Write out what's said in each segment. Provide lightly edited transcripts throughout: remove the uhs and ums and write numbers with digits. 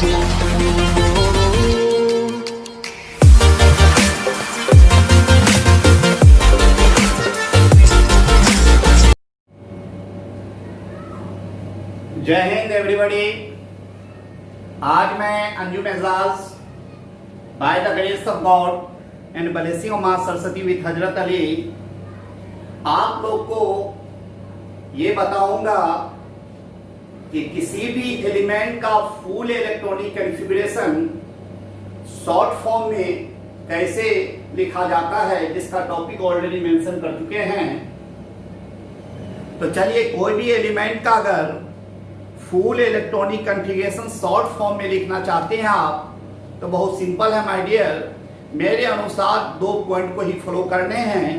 जय हिंद एवरीबॉडी। आज मैं Anjum Ejaz by the grace of God and blessing of मां सरस्वती विद हजरत अली आप लोग को ये बताऊंगा कि किसी भी एलिमेंट का full electronic configuration short form में कैसे लिखा जाता है, जिसका टॉपिक ऑलरेडी मेंशन कर चुके हैं। तो चलिए, कोई भी एलिमेंट का अगर full electronic configuration short form में लिखना चाहते हैं आप, तो बहुत सिंपल है माय डियर। मेरे अनुसार दो पॉइंट को ही फॉलो करने हैं।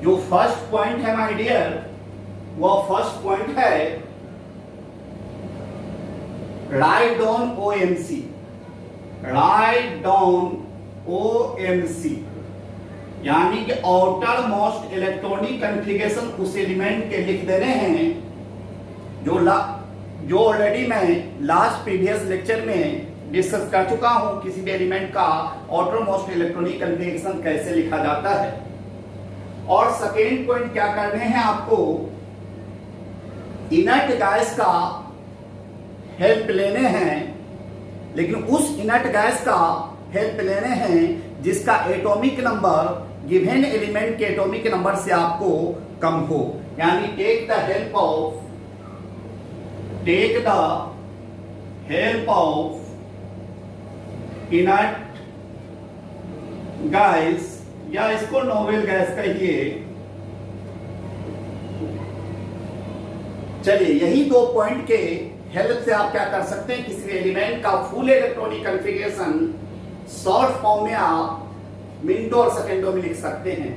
जो फर्स्ट पॉइंट है माय डियर, वो फर्स्ट पॉइंट है write down OMC। Write down OMC यानी कि आउटर मोस्ट इलेक्ट्रॉनिक कॉन्फ़िगरेशन उस एलिमेंट के लिख दे रहे हैं जो ऑलरेडी मैं लास्ट प्रीवियस लेक्चर में डिस्कस कर चुका हूं। किसी भी एलिमेंट का आउटर मोस्ट इलेक्ट्रॉनिक कॉन्फ़िगरेशन कैसे लिखा जाता है। और सेकेंड पॉइंट क्या करने हैं आपको, इनर्ट गैस का हेल्प लेने हैं, लेकिन उस इनर्ट गैस का हेल्प लेने हैं जिसका एटॉमिक नंबर गिवन एलिमेंट के एटॉमिक नंबर से आपको कम हो। यानी take the help of inert gas, या इसको नोवेल गैस कहिए। चलिए, यही दो पॉइंट के हेल्प से आप क्या कर सकते हैं, किसी एलिमेंट का full electronic configuration short form में आप मिनटों और सेकेंडों में लिख सकते हैं।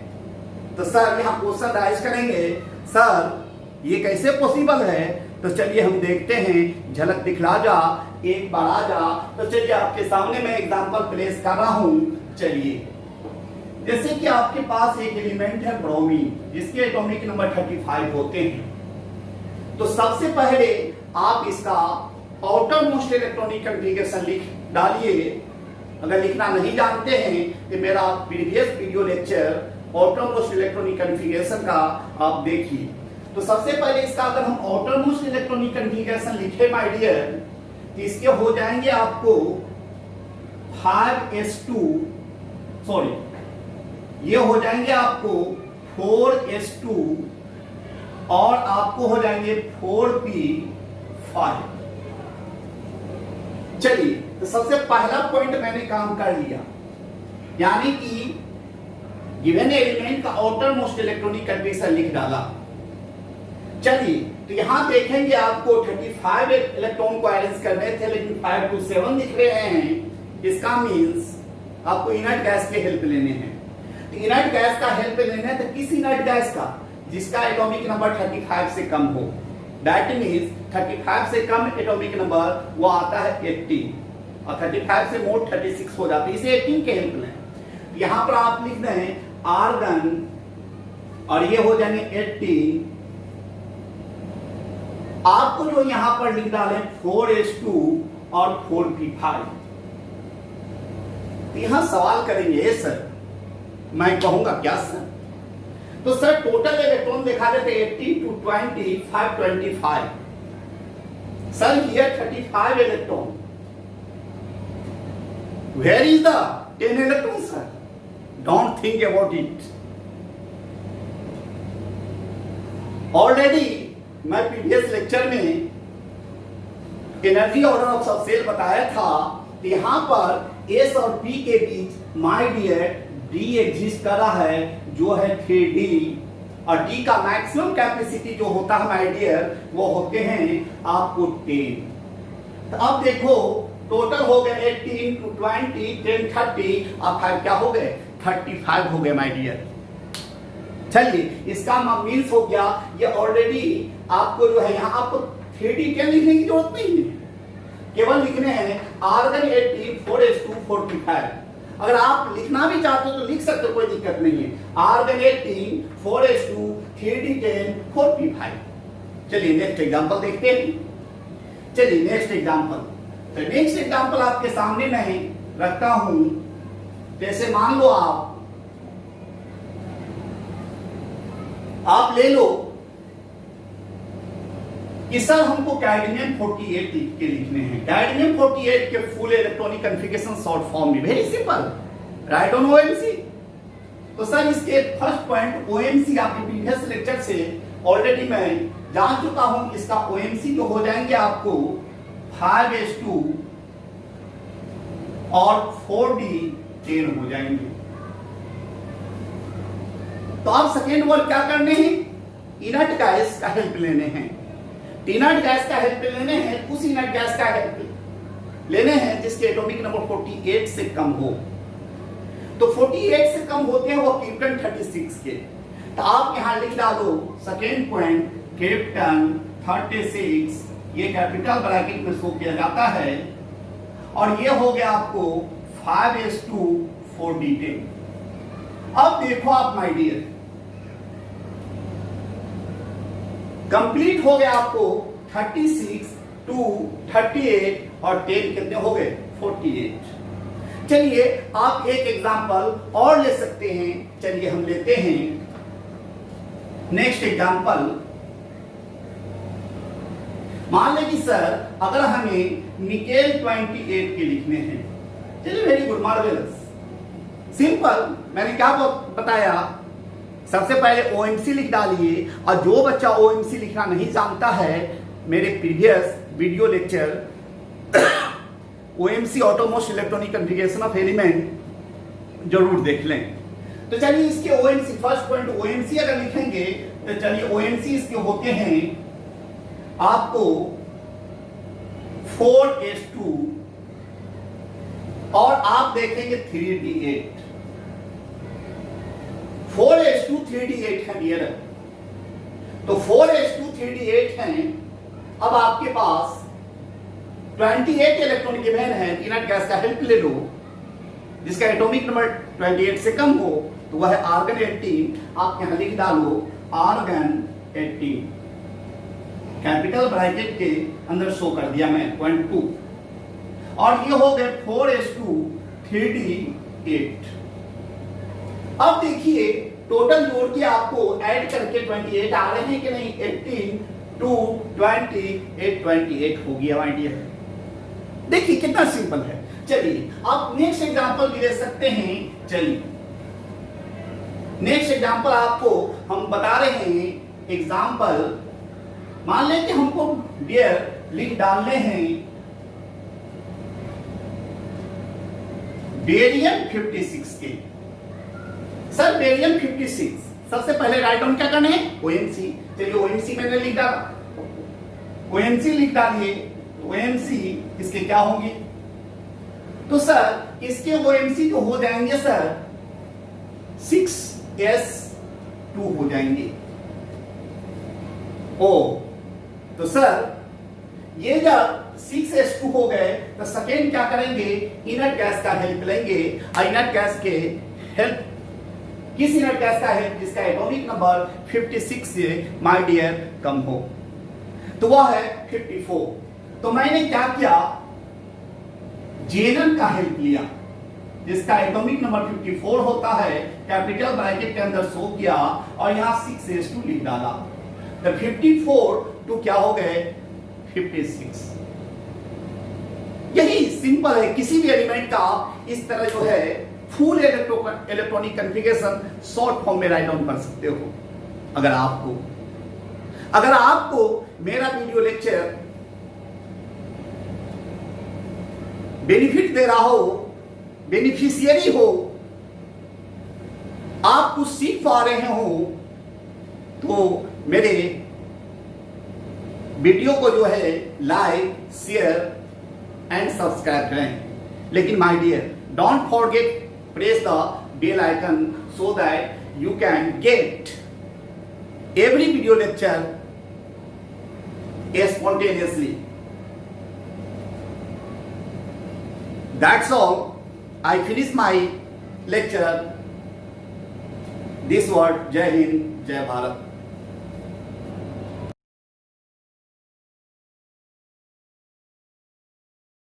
तो सर यहां क्वेश्चन राइज करेंगे, सर ये कैसे पॉसिबल है? तो चलिए हम देखते हैं, झलक दिखला जा, एक बार आ जा। तो चलिए आपके सामने मैं एग्जांपल प्लेस कर रहा हूं। चलिए, जैसे कि आपके पास एक एलिमेंट है ब्रोमीन, जिसके एटॉमिक नंबर 35 होते हैं। तो सबसे पहले आप इसका आउटर मोस्ट इलेक्ट्रॉनिक कॉन्फ़िगरेशन लिख डालिए। अगर लिखना नहीं जानते हैं तो मेरा previous video lecture outer most electronic configuration का आप देखिए। तो सबसे पहले इसका अगर हम आउटर मोस्ट इलेक्ट्रॉनिक कॉन्फ़िगरेशन लिखे माय डियर, तो इसके हो जाएंगे आपको 5s2, सॉरी ये हो जाएंगे आपको 4s2 और आपको हो जाएंगे 4p5। चलिए, तो सबसे पहला पॉइंट मैंने काम कर लिया, यानी कि गिवन एलिमेंट का आउटर मोस्ट इलेक्ट्रॉनिक कॉन्फ़िगरेशन लिख डाला। चलिए, तो यहां देखेंगे आपको 35 इलेक्ट्रॉन को अरेंज करने थे, लेकिन 5 to 7 दिख रहे हैं। इसका मींस आपको इनर्ट गैस के हेल्प लेने हैं। तो इनर्ट गैस का हेल्प लेना है तो किस इनर्ट गैस का, जिसका एटॉमिक नंबर 35 से कम हो। दैट मींस 35 से कम एटॉमिक नंबर वो आता है 18 और 35 से मोर 36 हो जाता है। इसे 18 के हेल्प लें। यहां पर आप लिख दें आर्गन और ये हो जाएंगे 18। आपको जो यहां पर लिख डालें 4s2 और 4p5। यहां सवाल करेंगे, सर मैं कहूंगा क्या सर? तो सर टोटल इलेक्ट्रॉन देखा जाते 18 to 20 525। Sir here 35 electron, where is the 10 electron sir? Don't think about it. Already मैं प्रीवियस लेक्चर में energy order of sub shell बताया था। तो यहां पर S और P के बीच माय डियर D एग्जिस्ट कर रहा है, जो है 3D, और D का मैक्सिमम कैपेसिटी जो होता है माय डियर वो होते हैं आपको 10। तो अब देखो टोटल हो गए 18 to 20 10 30 और 5 क्या हो गए 35 हो गए माय डियर। चलिए, इसका मीन्स हो गया ये ऑलरेडी आपको जो है यहां आपको 3D क्या लिखने की जरूरत नहीं है, केवल लिखने हैं आर्गन 18 4s2 4p5। अगर आप लिखना भी चाहते हो तो लिख सकते हो, कोई दिक्कत नहीं है। Argon 18 4s2 3d10 4p5। चलिए नेक्स्ट एग्जांपल देखते हैं। चलिए नेक्स्ट एग्जांपल, तो नेक्स्ट एग्जांपल आपके सामने मैं रखता हूं। जैसे मान लो आप ले लो कि सर हमको कैडमियम 48 के लिखने हैं। कैडमियम 48 के full electronic configuration short form में, very simple, right on OMC. तो सर इसके फर्स्ट पॉइंट ओएमसी आपके प्रीवियस लेक्चर से ऑलरेडी मैं जान चुका हूं। इसका ओएमसी जो हो जाएंगे आपको 5s2 और 4d10 हो जाएंगे। तो आप सेकेंड वर्ड क्या करने हैं, इनर्ट गैस का हेल्प लेने हैं। इनर्ट गैस का हेल्प लेने हैं, उस इनर्ट गैस का हेल्प लेने हैं जिसके एटॉमिक नंबर 48 से कम हो। तो 48 से कम होते हैं वो क्रिप्टन 36 के। तो आप यहां लिख डालो सेकेंड पॉइंट क्रिप्टन 36, ये कैपिटल ब्रैकेट में शो किया जाता है, और ये हो गया आपको 5s2 4d10। अब देखो आप माय डियर, कंप्लीट हो गया आपको 36, 2, 38 और 10 कितने हो गए 48। चलिए आप एक एग्जांपल और ले सकते हैं। चलिए हम लेते हैं नेक्स्ट एग्जांपल। मान लें कि सर अगर हमें निकेल 28 के लिखने हैं। चलिए वेरी गुड, मार्वेलस, सिंपल। मैंने क्या बताया, सबसे पहले ओएमसी लिख डालिए। और जो बच्चा ओएमसी लिखना नहीं जानता है, मेरे previous video lecture OMC outermost electronic configuration of element जरूर देख लें। तो चलिए इसके ओएमसी, फर्स्ट पॉइंट ओएमसी अगर लिखेंगे तो चलिए ओएमसी इसके होते हैं आपको 4s2 और आप देखेंगे 3d8। 4s2 3d8 है डियर। तो 4s2 3d8 है। अब आपके पास 28 इलेक्ट्रॉन गिवन है। इनर्ट गैस का हेल्प ले लो जिसका एटॉमिक नंबर 28 से कम हो, तो वह है आर्गन 18। आप यहां लिख डालो आर्गन 18, कैपिटल ब्रैकेट के अंदर शो कर दिया मैं 0.2। और ये हो गए 4s2 3d8। अब देखिए टोटल जोड़ के आपको ऐड करके 28 आ रहे हैं कि नहीं। 18 2 28 28 हो गया माय डियर। देखिए कितना सिंपल है। चलिए आप नेक्स्ट एग्जांपल भी ले सकते हैं। चलिए नेक्स्ट एग्जांपल आपको हम बता रहे हैं। एग्जांपल मान लें कि हमको डियर लिख डालने हैं बेरियम 56 के। सर बेरियम 56, सबसे पहले राइट ऑन क्या करना है, ओएमसी। चलिए ओएमसी मैंने लिख डाला, ओएमसी लिख डालिए। ओएमसी इसके क्या होंगे, तो सर इसके ओएमसी जो हो जाएंगे सर 6s2 हो जाएंगे। ओ तो सर ये जब 6s2 हो गए तो सेकेंड क्या करेंगे, इनर्ट गैस का हेल्प लेंगे। इनर्ट गैस के हेल्प, किस इनर्ट गैस का हेल्प, जिसका एटॉमिक नंबर 56 से माय डियर कम हो, तो वह है 54। तो मैंने क्या किया, जेनन का हेल्प लिया जिसका एटॉमिक नंबर 54 होता है, कैपिटल ब्रैकेट के अंदर शो किया और यहां 6s2 लिख डाला। तो 54 तो क्या हो गए 56। यही सिंपल है। किसी भी एलिमेंट का आप इस तरह जो है full electronic configuration short form में राइट डाउन कर सकते हो। अगर आपको मेरा वीडियो लेक्चर बेनिफिट दे रहा हो, बेनिफिशियरी हो, आप कुछ सीख पा रहे हो, तो मेरे वीडियो को जो है लाइक, शेयर एंड सब्सक्राइब करें। लेकिन my dear don't forget press the bell icon so that you can get every video lecture spontaneously. That's all. I finish my lecture. This word, Jai Hind, Jai Bharat.